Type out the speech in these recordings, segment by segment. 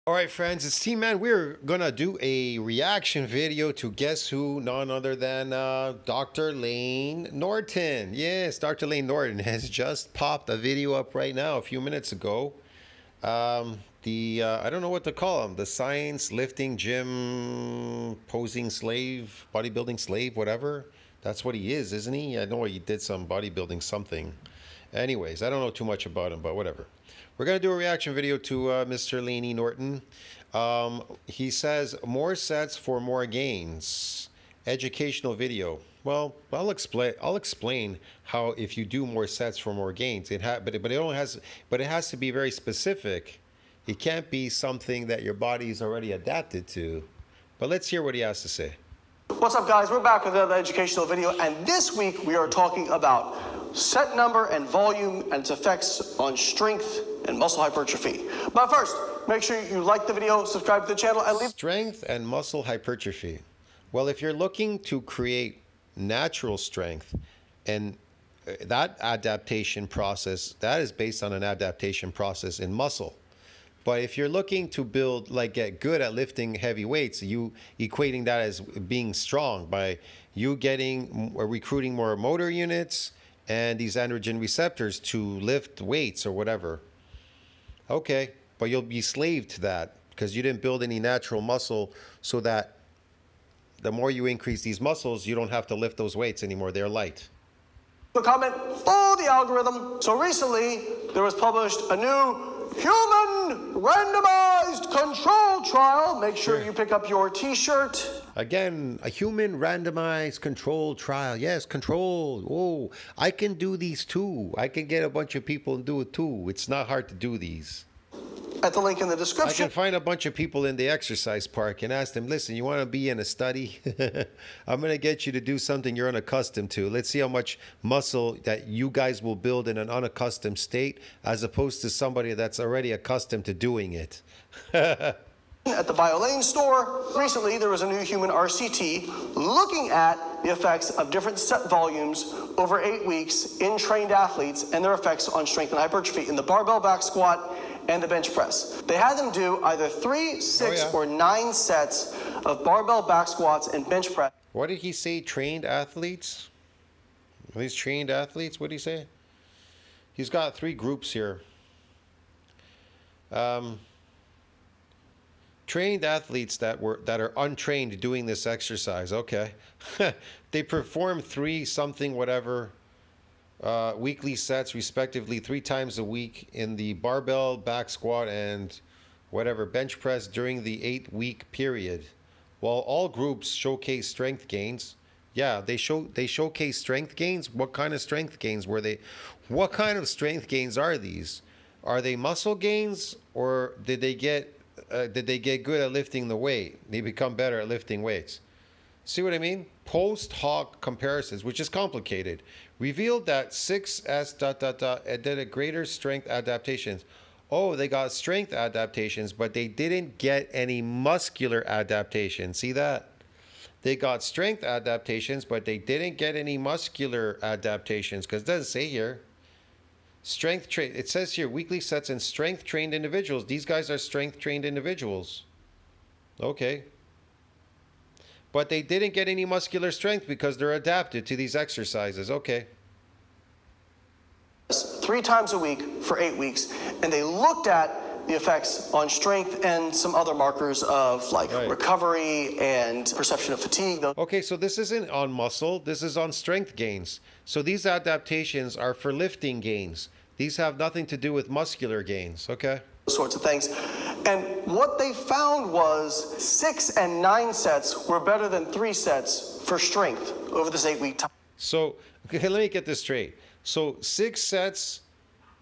All right, friends, it's T-Man. We're gonna do a reaction video to guess who, none other than Dr. Layne Norton. Yes, Dr. Layne Norton has just popped a video up right now a few minutes ago. I don't know what to call him, the science lifting gym posing slave, bodybuilding slave, whatever. That's what he is, isn't he? I know he did some bodybuilding something. Anyways, I don't know too much about him, but whatever. We're going to do a reaction video to Mr. Layne Norton. He says, more sets for more gains. Educational video. Well, I'll explain how if you do more sets for more gains, it has to be very specific. It can't be something that your body is already adapted to. But let's hear what he has to say. What's up, guys? We're back with another educational video, and this week we are talking about set number and volume and its effects on strength and muscle hypertrophy. But first, make sure you like the video, subscribe to the channel, and leave strength and muscle hypertrophy. Well, if you're looking to create natural strength, and that adaptation process, that is based on an adaptation process in muscle. But if you're looking to build, like get good at lifting heavy weights, you equating that as being strong by you recruiting more motor units and these androgen receptors to lift weights or whatever. Okay, but you'll be slave to that because you didn't build any natural muscle, so that the more you increase these muscles, you don't have to lift those weights anymore. They're light. a comment for the algorithm. So recently, there was published a new human randomized control trial. Make sure you pick up your t-shirt. Again, a human randomized control trial. Yes, control. Oh, I can do these too. I can get a bunch of people and do it too. It's not hard to do these. At the link in the I description. can find a bunch of people in the exercise park and ask them, listen, you want to be in a study? I'm going to get you to do something you're unaccustomed to. Let's see how much muscle that you guys will build in an unaccustomed state as opposed to somebody that's already accustomed to doing it. At the BioLayne store, recently there was a new human RCT looking at the effects of different set volumes over 8 weeks in trained athletes and their effects on strength and hypertrophy in the barbell back squat and the bench press. They had them do either 3, 6, or 9 sets of barbell back squats and bench press. What did he say? Trained athletes? Are these trained athletes? What did he say? He's got 3 groups here. Trained athletes that are untrained doing this exercise. Okay. They perform 3 something whatever weekly sets respectively 3 times a week in the barbell back squat and whatever bench press during the 8-week period, while all groups showcase strength gains. Yeah, they showcase strength gains. What kind of strength gains were they? What kind of strength gains are these? Are they muscle gains, or did they get good at lifting the weight? They become better at lifting weights. See what I mean? Post hoc comparisons, which is complicated, revealed that 6S ... did a greater strength adaptations. Oh, they got strength adaptations, but they didn't get any muscular adaptation. See that? They got strength adaptations, but they didn't get any muscular adaptations, because it doesn't say here. Strength train. It says here weekly sets in strength trained individuals. These guys are strength trained individuals. Okay. But they didn't get any muscular strength because they're adapted to these exercises. Okay. 3 times a week for 8 weeks, and they looked at the effects on strength and some other markers of like recovery and perception of fatigue. Okay, so this isn't on muscle, this is on strength gains. So these adaptations are for lifting gains. These have nothing to do with muscular gains, okay? Those sorts of things. And what they found was 6 and 9 sets were better than 3 sets for strength over this 8-week time. So, okay, let me get this straight. So 6 sets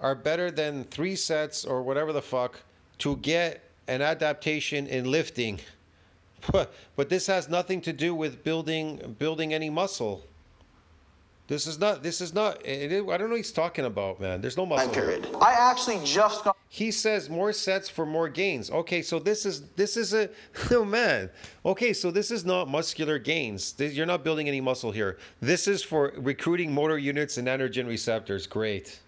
are better than 3 sets or whatever the fuck to get an adaptation in lifting. But this has nothing to do with building any muscle. This is not, I don't know what he's talking about, man. There's no muscle. Period. I actually just got... He says more sets for more gains. Okay, so this is a, oh man. Okay, so this is not muscular gains. You're not building any muscle here. This is for recruiting motor units and androgen receptors. Great.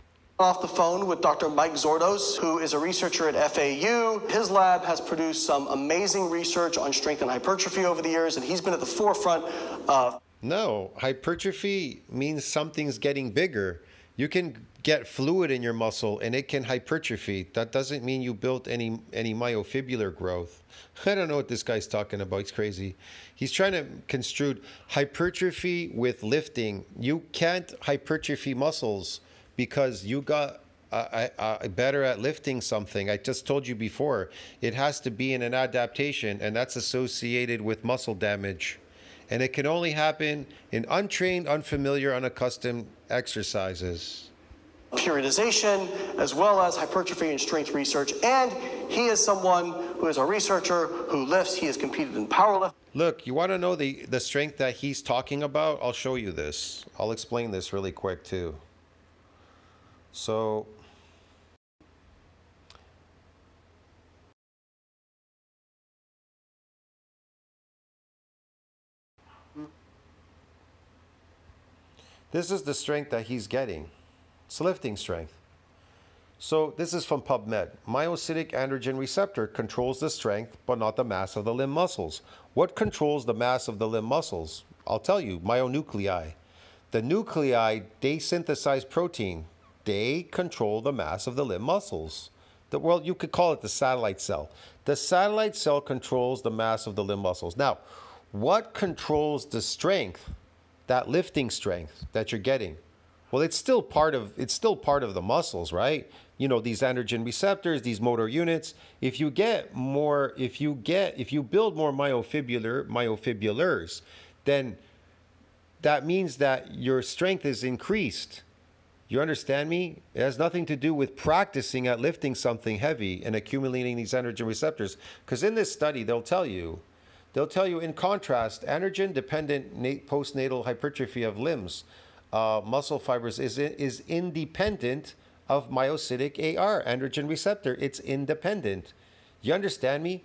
Off the phone with Dr. Mike Zordos, who is a researcher at FAU. His lab has produced some amazing research on strength and hypertrophy over the years, and he's been at the forefront of... No, hypertrophy means something's getting bigger. You can get fluid in your muscle and it can hypertrophy. That doesn't mean you built any myofibrillar growth. I don't know what this guy's talking about. He's crazy. He's trying to construe hypertrophy with lifting. You can't hypertrophy muscles because you got better at lifting something. I just told you before, it has to be in an adaptation, and that's associated with muscle damage. And it can only happen in untrained, unfamiliar, unaccustomed exercises. Periodization, as well as hypertrophy and strength research. And he is someone who is a researcher who lifts. He has competed in powerlifting. Look, you want to know the strength that he's talking about? I'll show you this. I'll explain this really quick too. So this is the strength that he's getting. It's lifting strength. So this is from PubMed. Myocytic androgen receptor controls the strength, but not the mass of the limb muscles. What controls the mass of the limb muscles? I'll tell you, myonuclei. The nuclei, they synthesize protein. They control the mass of the limb muscles. Well, you could call it the satellite cell. The satellite cell controls the mass of the limb muscles. Now, what controls the strength, that lifting strength that you're getting? Well, it's still part of the muscles, right? You know, these androgen receptors, these motor units. If you build more myofibrillars, then that means that your strength is increased. You understand me? It has nothing to do with practicing at lifting something heavy and accumulating these androgen receptors. Because in this study, they'll tell you in contrast, androgen-dependent postnatal hypertrophy of limbs, muscle fibers is independent of myocytic AR, androgen receptor. It's independent. You understand me?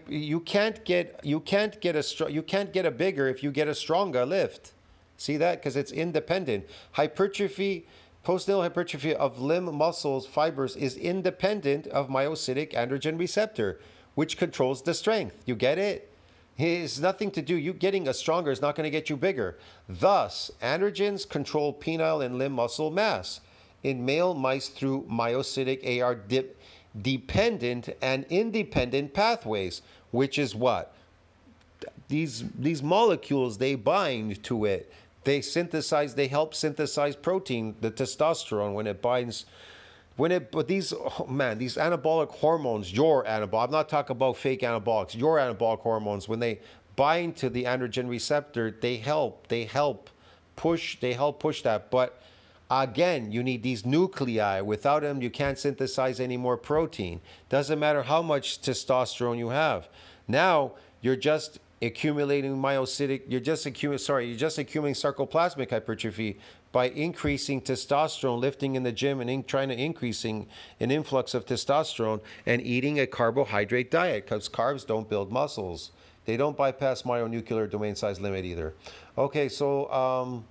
You can't get a bigger if you get a stronger lift. See that? Because it's independent. Hypertrophy, postnatal hypertrophy of limb muscles fibers is independent of myocytic androgen receptor, which controls the strength. You get it? It has nothing to do. You getting a stronger is not going to get you bigger. Thus, androgens control penile and limb muscle mass in male mice through myocytic AR dependent and independent pathways, which is what? These molecules, they bind to it. They help synthesize protein, the testosterone, when it binds. But these anabolic hormones, I'm not talking about fake anabolics, your anabolic hormones, when they bind to the androgen receptor, they help push that. But again, you need these nuclei. Without them, you can't synthesize any more protein. Doesn't matter how much testosterone you have. Now, you're just accumulating you're just accumulating sarcoplasmic hypertrophy by increasing testosterone, lifting in the gym and trying to increasing an influx of testosterone and eating a carbohydrate diet, because carbs don't build muscles. They don't bypass myonuclear domain size limit either. Okay, so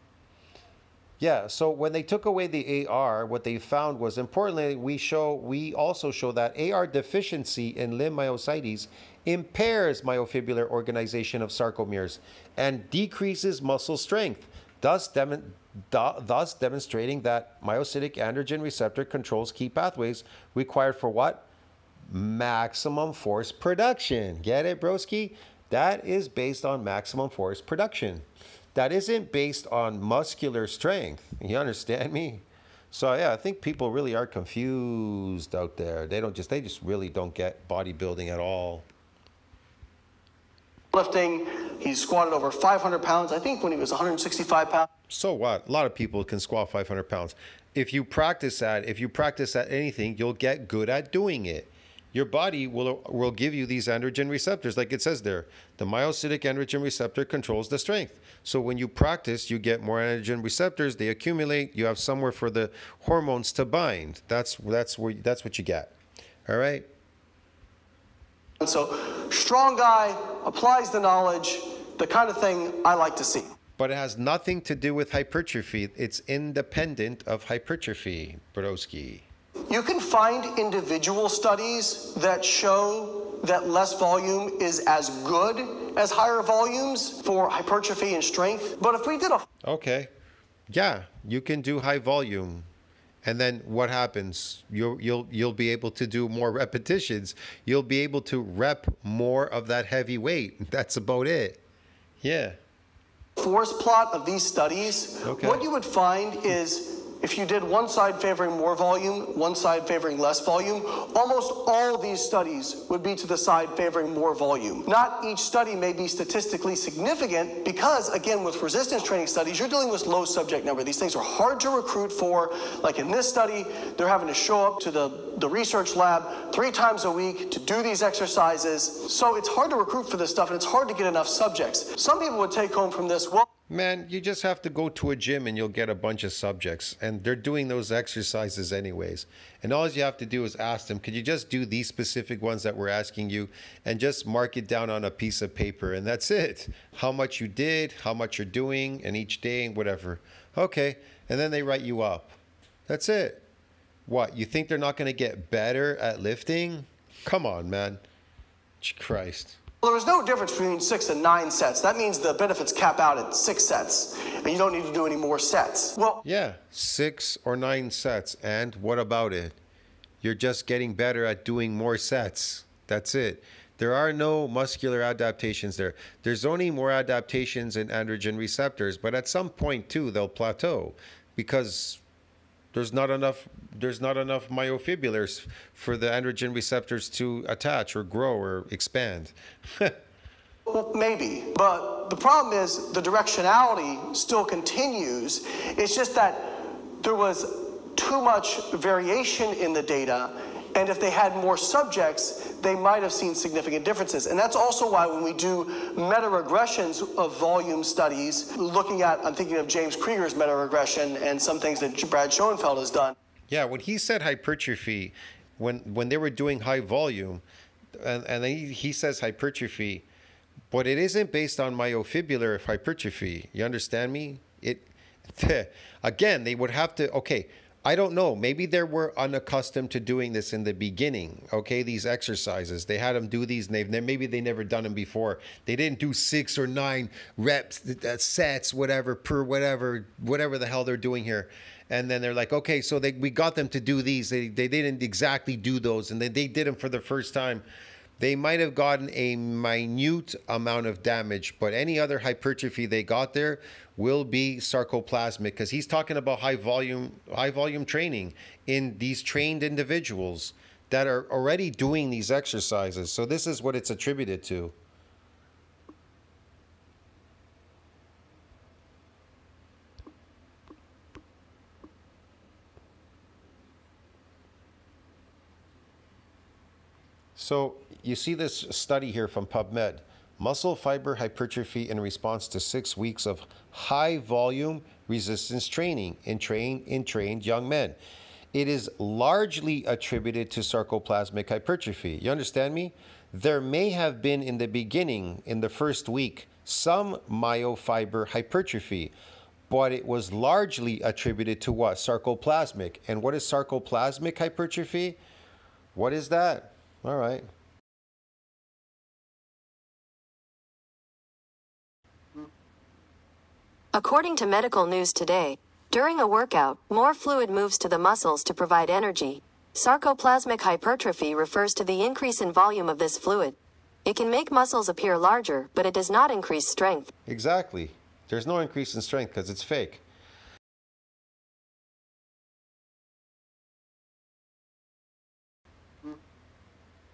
so when they took away the AR, what they found was, importantly, we also show that AR deficiency in limb myositis impairs myofibrillar organization of sarcomeres and decreases muscle strength, thus demonstrating that myocytic androgen receptor controls key pathways required for what? Maximum force production. Get it, broski? That is based on maximum force production. That isn't based on muscular strength. You understand me? So yeah, I think people really are confused out there. They just really don't get bodybuilding at all. Lifting, he squatted over 500 pounds, I think when he was 165 pounds. So what? A lot of people can squat 500 pounds. If you practice at anything, you'll get good at doing it. Your body will give you these androgen receptors, like it says there. The myocytic androgen receptor controls the strength. So when you practice, you get more androgen receptors. They accumulate. You have somewhere for the hormones to bind. That's what you get. All right. And so, strong guy applies the knowledge, the kind of thing I like to see. But it has nothing to do with hypertrophy. It's independent of hypertrophy, Brodowski. You can find individual studies that show that less volume is as good as higher volumes for hypertrophy and strength. But if we did a... Okay. Yeah, you can do high volume. And then what happens? You'll be able to do more repetitions. You'll be able to rep more of that heavy weight. That's about it. Yeah. Forest plot of these studies, okay. What you would find is if you did one side favoring more volume, one side favoring less volume, almost all these studies would be to the side favoring more volume. Not each study may be statistically significant because, again, with resistance training studies, you're dealing with low subject number. These things are hard to recruit for. Like in this study, they're having to show up to the research lab 3 times a week to do these exercises. So it's hard to recruit for this stuff, and it's hard to get enough subjects. Some people would take home from this, well, man, you just have to go to a gym and you'll get a bunch of subjects. And they're doing those exercises anyways. And all you have to do is ask them, could you just do these specific ones that we're asking you and just mark it down on a piece of paper? And that's it. How much you did, how much you're doing, and each day and whatever. Okay. And then they write you up. That's it. What? You think they're not going to get better at lifting? Come on, man. Christ. Well, there's no difference between 6 and 9 sets. That means the benefits cap out at 6 sets, and you don't need to do any more sets. Well, yeah, 6 or 9 sets. And what about it? You're just getting better at doing more sets. That's it. There are no muscular adaptations there. There's only more adaptations in androgen receptors, but at some point too, they'll plateau because there's not enough myofibrillars for the androgen receptors to attach or grow or expand. Well, maybe, but the problem is the directionality still continues. It's just that there was too much variation in the data, and if they had more subjects, they might have seen significant differences. And that's also why when we do meta-regressions of volume studies, looking at, I'm thinking of James Krieger's meta-regression and some things that Brad Schoenfeld has done. Yeah, when he said hypertrophy, when they were doing high volume, and he says hypertrophy, but it isn't based on myofibrillar hypertrophy. You understand me? Again, they would have to, okay, I don't know. Maybe they were unaccustomed to doing this in the beginning. Okay, these exercises. They had them do these, and maybe they never done them before. They didn't do 6 or 9 reps, sets, whatever, per whatever the hell they're doing here. And then they're like, okay, so we got them to do these. They didn't exactly do those, and then they did them for the first time. They might have gotten a minute amount of damage, but any other hypertrophy they got there will be sarcoplasmic, because he's talking about high volume training in these trained individuals that are already doing these exercises. So this is what it's attributed to. So you see this study here from PubMed, muscle fiber hypertrophy in response to 6 weeks of high volume resistance training in trained young men. It is largely attributed to sarcoplasmic hypertrophy. You understand me? There may have been in the beginning, in the first week, some myofiber hypertrophy, but it was largely attributed to what? Sarcoplasmic. And what is sarcoplasmic hypertrophy? What is that? All right. According to Medical News Today, during a workout, more fluid moves to the muscles to provide energy. Sarcoplasmic hypertrophy refers to the increase in volume of this fluid. It can make muscles appear larger, but it does not increase strength. Exactly. There's no increase in strength because it's fake.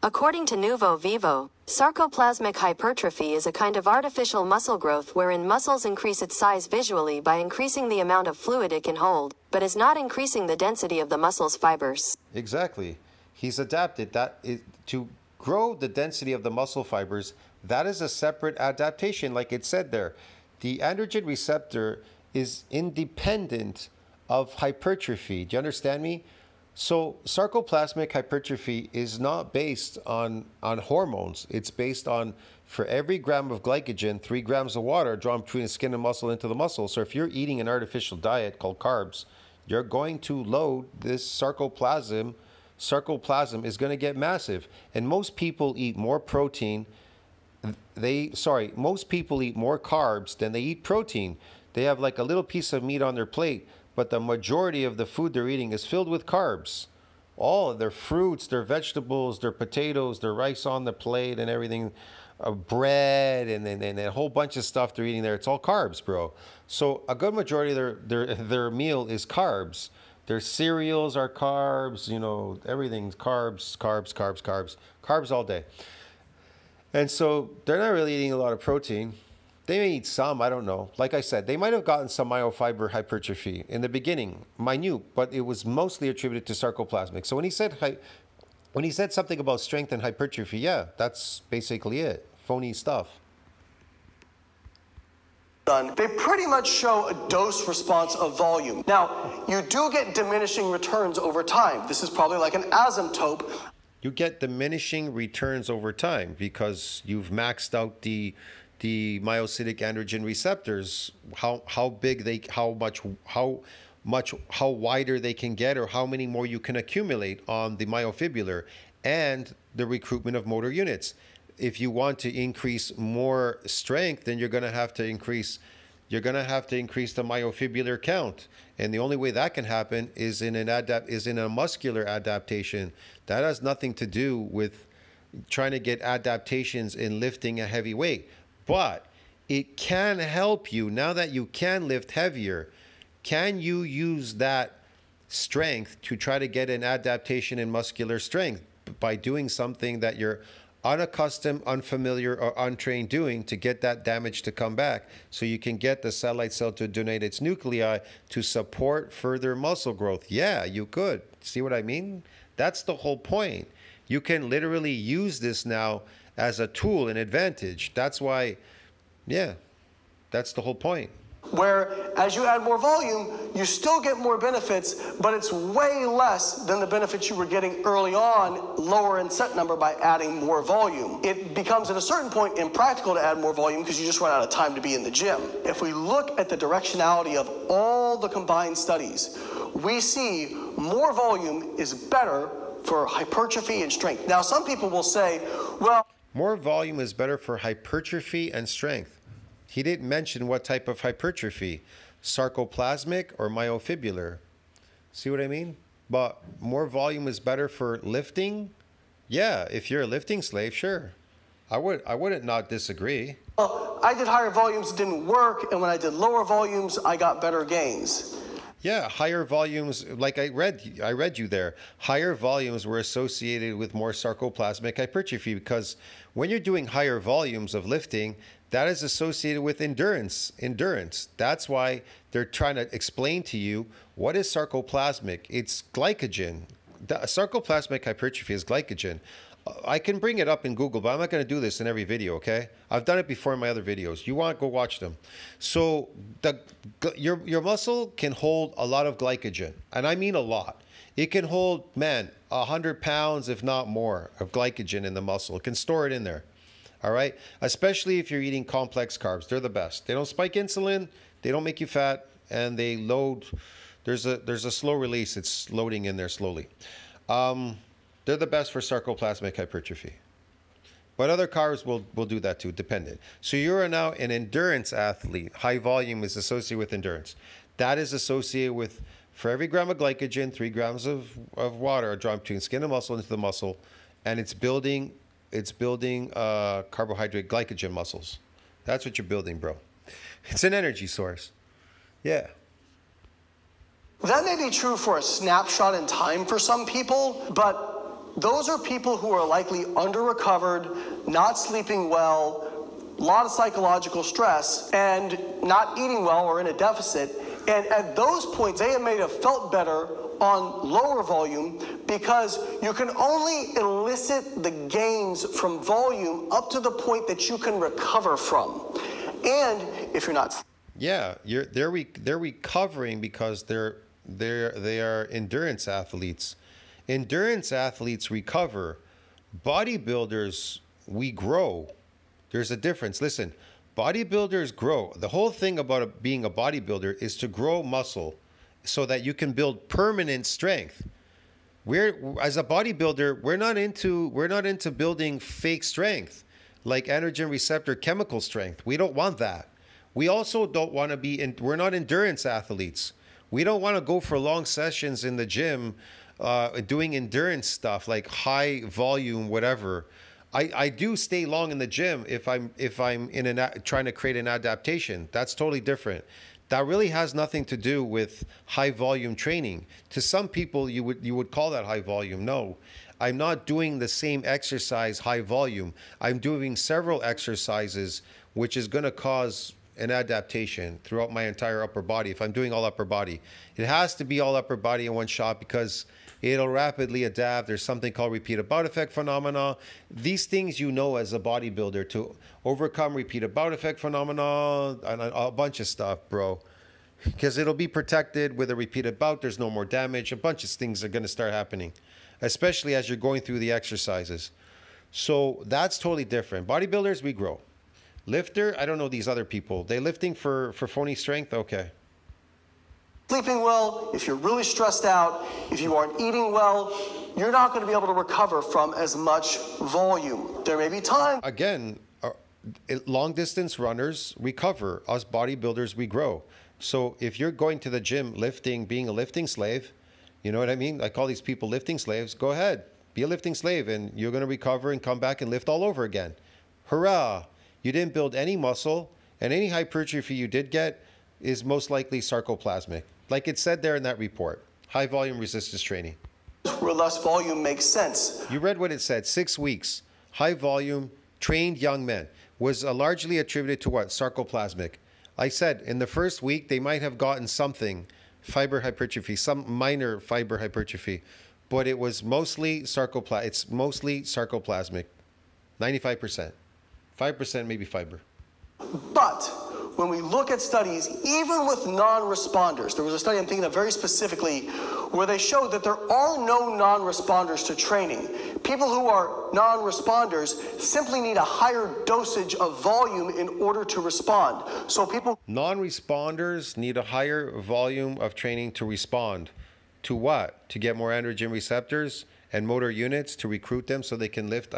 According to Nuvo Vivo, sarcoplasmic hypertrophy is a kind of artificial muscle growth wherein muscles increase its size visually by increasing the amount of fluid it can hold, but is not increasing the density of the muscle's fibers. Exactly. He's adapted to grow the density of the muscle fibers. That is a separate adaptation, like it said there. The androgen receptor is independent of hypertrophy. Do you understand me? So sarcoplasmic hypertrophy is not based on hormones. It's based on, for every gram of glycogen, 3 grams of water drawn between the skin and muscle into the muscle. So if you're eating an artificial diet called carbs, you're going to load this sarcoplasm. Sarcoplasm is going to get massive. And most people eat more protein. Most people eat more carbs than they eat protein. They have like a little piece of meat on their plate, but the majority of the food they're eating is filled with carbs. All of their fruits, their vegetables, their potatoes, their rice on the plate and everything, bread and a whole bunch of stuff they're eating there. It's all carbs, bro. So a good majority of their meal is carbs. Their cereals are carbs, you know, everything's carbs, carbs, carbs, carbs, carbs all day. And so they're not really eating a lot of protein. They may eat some, I don't know. Like I said, they might have gotten some myofiber hypertrophy in the beginning, minute, but it was mostly attributed to sarcoplasmic. So when he said something about strength and hypertrophy, yeah, that's basically it. Phony stuff. They pretty much show a dose response of volume. Now, you do get diminishing returns over time. This is probably like an asymptote. You get diminishing returns over time because you've maxed out the myocytic androgen receptors, how wider they can get, or how many more you can accumulate on the myofibrillar, and the recruitment of motor units. If you want to increase more strength, then you're going to have to increase the myofibrillar count. And the only way that can happen is in a muscular adaptation. That has nothing to do with trying to get adaptations in lifting a heavy weight. But it can help you now that you can lift heavier. Can you use that strength to try to get an adaptation in muscular strength by doing something that you're unaccustomed, unfamiliar, or untrained doing to get that damage to come back, so you can get the satellite cell to donate its nuclei to support further muscle growth? Yeah, you could. See what I mean? That's the whole point. You can literally use this now as a tool, an advantage. That's why, yeah, that's the whole point. Where as you add more volume, you still get more benefits, but it's way less than the benefits you were getting early on, lower in set number, by adding more volume. It becomes at a certain point impractical to add more volume because you just run out of time to be in the gym. If we look at the directionality of all the combined studies, we see more volume is better for hypertrophy and strength. Now, some people will say, well, more volume is better for hypertrophy and strength. He didn't mention what type of hypertrophy, sarcoplasmic or myofibrillar. See what I mean? But more volume is better for lifting. Yeah, if you're a lifting slave, sure. I wouldn't not disagree. Well, I did higher volumes, it didn't work, and when I did lower volumes, I got better gains. Yeah, higher volumes, like I read you there. Higher volumes were associated with more sarcoplasmic hypertrophy because when you're doing higher volumes of lifting, that is associated with endurance. That's why they're trying to explain to you what is sarcoplasmic. It's glycogen. Sarcoplasmic hypertrophy is glycogen. I can bring it up in Google, but I'm not going to do this in every video, okay? I've done it before in my other videos. You want, go watch them. So your muscle can hold a lot of glycogen, and I mean a lot. It can hold, 100 pounds, if not more, of glycogen in the muscle. It can store it in there, all right? Especially if you're eating complex carbs. They're the best. They don't spike insulin, they don't make you fat, and they load. There's a slow release. It's loading in there slowly. They're the best for sarcoplasmic hypertrophy. But other carbs will do that too, dependent. So you're now an endurance athlete. High volume is associated with endurance. That is associated with, for every gram of glycogen, 3 grams of water are drawn between skin and muscle into the muscle, and it's building carbohydrate glycogen muscles. That's what you're building, bro. It's an energy source. Yeah. That may be true for a snapshot in time for some people, but those are people who are likely under-recovered, not sleeping well, a lot of psychological stress, and not eating well or in a deficit. And at those points, they may have felt better on lower volume because you can only elicit the gains from volume up to the point that you can recover from. And if you're not... Yeah, they're recovering because they are endurance athletes. Endurance athletes recover. Bodybuilders, we grow. There's a difference. Listen, bodybuilders grow. The whole thing about being a bodybuilder is to grow muscle so that you can build permanent strength. As a bodybuilder, we're not into building fake strength, like androgen receptor chemical strength. We don't want that. We also don't want to we're not endurance athletes. We don't want to go for long sessions in the gym doing endurance stuff like high volume, whatever. I do stay long in the gym if I'm trying to create an adaptation. That's totally different. That really has nothing to do with high volume training. To some people, you would call that high volume. No, I'm not doing the same exercise high volume. I'm doing several exercises, which is going to cause an adaptation throughout my entire upper body. If I'm doing all upper body, it has to be all upper body in one shot because it'll rapidly adapt. There's something called repeated bout effect phenomena. These things you know as a bodybuilder to overcome repeated bout effect phenomena and a bunch of stuff, bro. Because it'll be protected with a repeated bout. There's no more damage. A bunch of things are going to start happening, especially as you're going through the exercises. So that's totally different. Bodybuilders, we grow. Lifter, I don't know these other people. They lifting for phony strength? Okay. Sleeping well, if you're really stressed out, if you aren't eating well, you're not going to be able to recover from as much volume. There may be time. Again, long distance runners recover. Us bodybuilders, we grow. So if you're going to the gym lifting, being a lifting slave, you know what I mean? I call these people lifting slaves. Go ahead, be a lifting slave and you're going to recover and come back and lift all over again. Hurrah! You didn't build any muscle, and any hypertrophy you did get is most likely sarcoplasmic. Like it said there in that report, high volume resistance training. Where less volume makes sense. You read what it said, 6 weeks, high volume, trained young men, was largely attributed to what? Sarcoplasmic. I said in the first week, they might have gotten something, fiber hypertrophy, some minor fiber hypertrophy, but it was mostly it's mostly sarcoplasmic, 95%. 5% maybe fiber. But when we look at studies, even with non-responders, there was a study I'm thinking of very specifically where they showed that there are no non-responders to training. People who are non-responders simply need a higher dosage of volume in order to respond. So people... Non-responders need a higher volume of training to respond. To what? To get more androgen receptors and motor units to recruit them so they can lift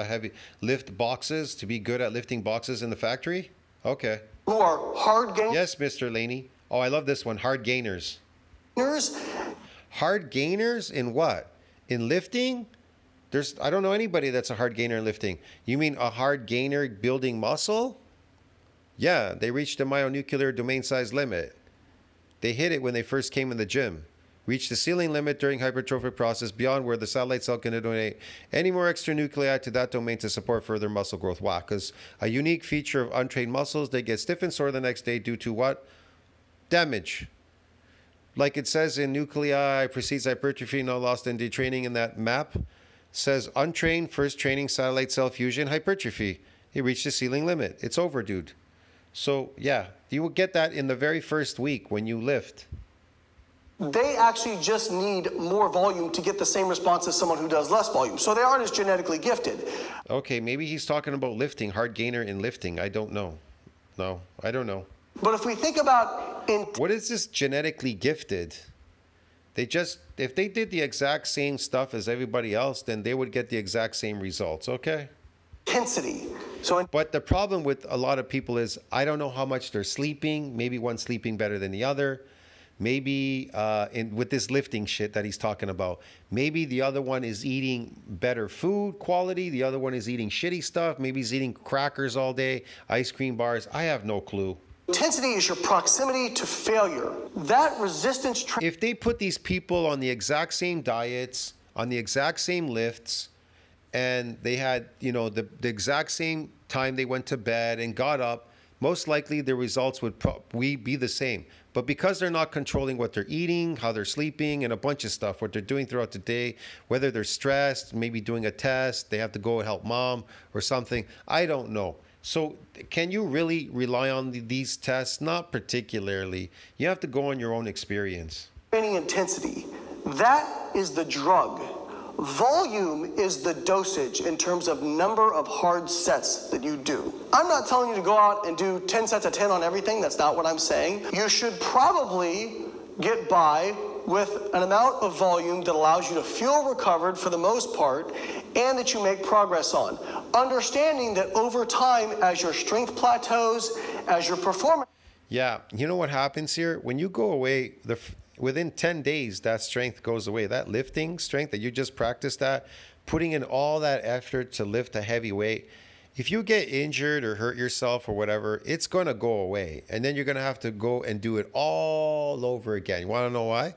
boxes, to be good at lifting boxes in the factory? Okay. Who are hard gainers? Yes, Mr. Layne. Oh, I love this one. Hard gainers. Hard gainers in what? In lifting? I don't know anybody that's a hard gainer in lifting. You mean a hard gainer building muscle? Yeah, they reached the myonuclear domain size limit. They hit it when they first came in the gym. Reach the ceiling limit during hypertrophic process beyond where the satellite cell can donate any more extra nuclei to that domain to support further muscle growth. Why? Because a unique feature of untrained muscles, they get stiff and sore the next day due to what? Damage. Like it says in nuclei precedes hypertrophy, no lost in detraining in that map. Says untrained first training satellite cell fusion hypertrophy. It reached the ceiling limit. It's over, dude. So yeah, you will get that in the very first week when you lift. They actually just need more volume to get the same response as someone who does less volume. So they aren't as genetically gifted. Okay, maybe he's talking about lifting, hard gainer in lifting. I don't know. No, I don't know. But if we think about... What is this genetically gifted? If they did the exact same stuff as everybody else, then they would get the exact same results, okay? Intensity. But the problem with a lot of people is, I don't know how much they're sleeping. Maybe one's sleeping better than the other. Maybe with this lifting shit that he's talking about, maybe the other one is eating better food quality. The other one is eating shitty stuff. Maybe he's eating crackers all day, ice cream bars. I have no clue. Intensity is your proximity to failure. That resistance... If they put these people on the exact same diets, on the exact same lifts, and they had, the exact same time they went to bed and got up, most likely the results would be the same. But because they're not controlling what they're eating, how they're sleeping, and a bunch of stuff, what they're doing throughout the day, whether they're stressed, maybe doing a test, they have to go help mom or something, I don't know. So can you really rely on these tests? Not particularly. You have to go on your own experience. Training intensity, that is the drug. Volume is the dosage in terms of number of hard sets that you do. I'm not telling you to go out and do 10 sets of 10 on everything. That's not what I'm saying. You should probably get by with an amount of volume that allows you to feel recovered for the most part and that you make progress on. Understanding that over time, as your strength plateaus, as your performance... Yeah, you know what happens here? When you go away, within 10 days, that strength goes away. That lifting strength that you just practiced at, putting in all that effort to lift a heavy weight, if you get injured or hurt yourself or whatever, it's going to go away. And then you're going to have to go and do it all over again. You want to know why?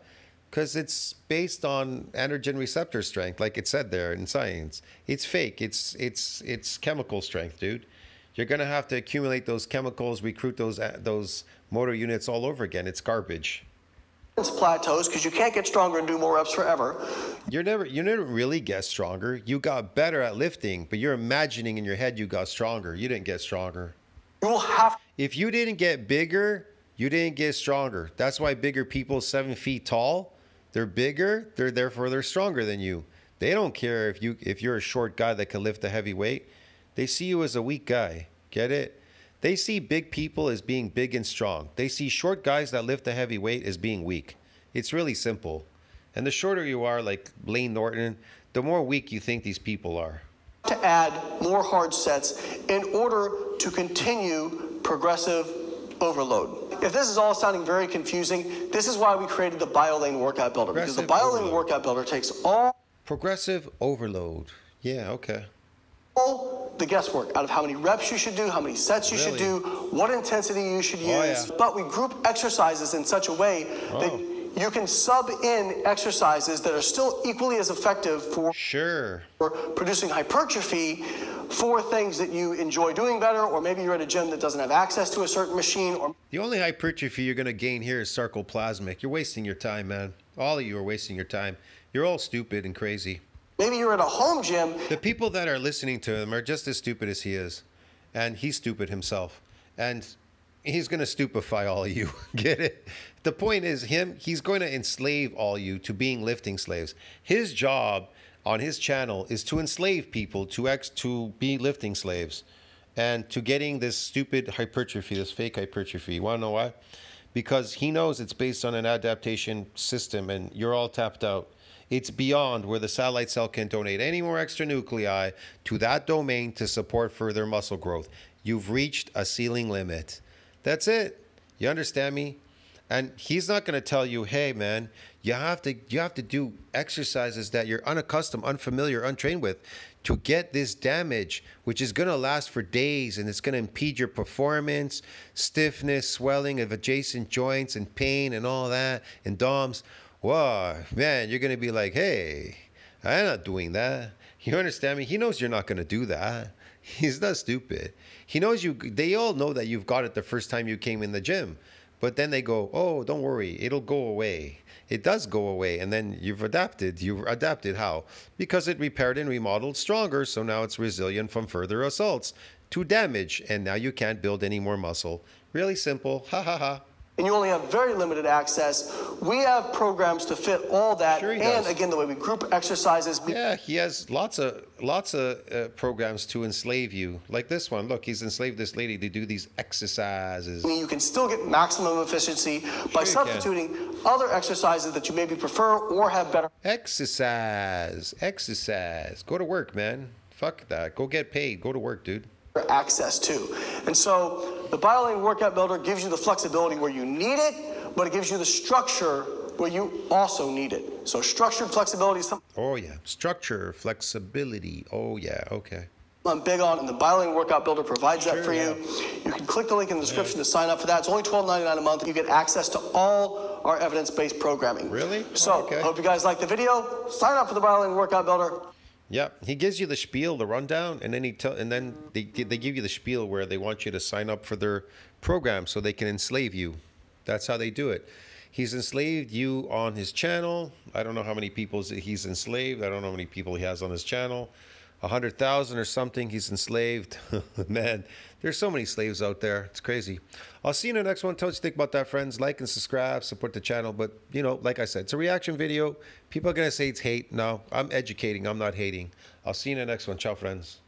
Because it's based on androgen receptor strength, like it said there in science. It's fake. It's chemical strength, dude. You're going to have to accumulate those chemicals, recruit those motor units all over again. It's garbage. Plateaus because you can't get stronger and do more reps forever. You never really get stronger. You got better at lifting, but you're imagining in your head you got stronger. You didn't get stronger. You will have... If you didn't get bigger, you didn't get stronger. That's why bigger people, 7 feet tall, they're bigger. Therefore they're stronger than you. They don't care if you're a short guy that can lift a heavy weight. They see you as a weak guy. Get it? They see big people as being big and strong. They see short guys that lift a heavy weight as being weak. It's really simple. And the shorter you are, like Layne Norton, the more weak you think these people are. To add more hard sets in order to continue progressive overload. If this is all sounding very confusing, this is why we created the biolayne workout builder. Because the biolayne workout builder takes all... Progressive overload. Yeah, okay. All the guesswork out of how many reps you should do, how many sets you should do, what intensity you should use. Yeah. But we group exercises in such a way that you can sub in exercises that are still equally as effective for producing hypertrophy for things that you enjoy doing better, or maybe you're at a gym that doesn't have access to a certain machine. Or the only hypertrophy you're going to gain here is sarcoplasmic. You're wasting your time, man. All of you are wasting your time. You're all stupid and crazy. Maybe you're at a home gym. The people that are listening to him are just as stupid as he is. And he's stupid himself. And he's going to stupefy all of you. Get it? The point is he's going to enslave all you to being lifting slaves. His job on his channel is to enslave people to be lifting slaves and to getting this stupid hypertrophy, this fake hypertrophy. You want to know why? Because he knows it's based on an adaptation system and you're all tapped out. It's beyond where the satellite cell can donate any more extra nuclei to that domain to support further muscle growth. You've reached a ceiling limit. That's it. You understand me? And he's not going to tell you, hey, man, you have to do exercises that you're unaccustomed, unfamiliar, untrained with to get this damage, which is going to last for days, and it's going to impede your performance, stiffness, swelling of adjacent joints, and pain, and all that, and DOMs. Whoa, man, you're going to be like, hey, I'm not doing that. You understand me? He knows you're not going to do that. He's not stupid. He knows you. They all know that you've got it the first time you came in the gym. But then they go, oh, don't worry. It'll go away. It does go away. And then you've adapted. You've adapted how? Because it repaired and remodeled stronger. So now it's resilient from further assaults to damage. And now you can't build any more muscle. Really simple. Ha, ha, ha. And you only have very limited access. We have programs to fit all that. Sure he and does. Again, the way we group exercises. Yeah, he has lots of programs to enslave you. Like this one. Look, he's enslaved this lady to do these exercises. I mean, you can still get maximum efficiency by substituting other exercises that you maybe prefer or have better. Exercise. Go to work, man. Fuck that. Go get paid. Go to work, dude. Access to. And so the biolayne workout builder gives you the flexibility where you need it, but it gives you the structure where you also need it. So structured flexibility is something. Oh yeah, structure, flexibility. Oh yeah, okay. I'm big on, and the biolayne workout builder provides that for you. You can click the link in the description to sign up for that. It's only $12.99 a month. You get access to all our evidence-based programming. Really? So I hope you guys like the video. Sign up for the biolayne workout builder. Yeah, he gives you the spiel, the rundown, and then they give you the spiel where they want you to sign up for their program so they can enslave you. That's how they do it. He's enslaved you on his channel. I don't know how many people he's enslaved. I don't know how many people he has on his channel. 100,000 or something. He's enslaved. Man, there's so many slaves out there. It's crazy. I'll see you in the next one. Tell us what you think about that, friends. Like and subscribe. Support the channel. But, you know, like I said, it's a reaction video. People are going to say it's hate. No, I'm educating. I'm not hating. I'll see you in the next one. Ciao, friends.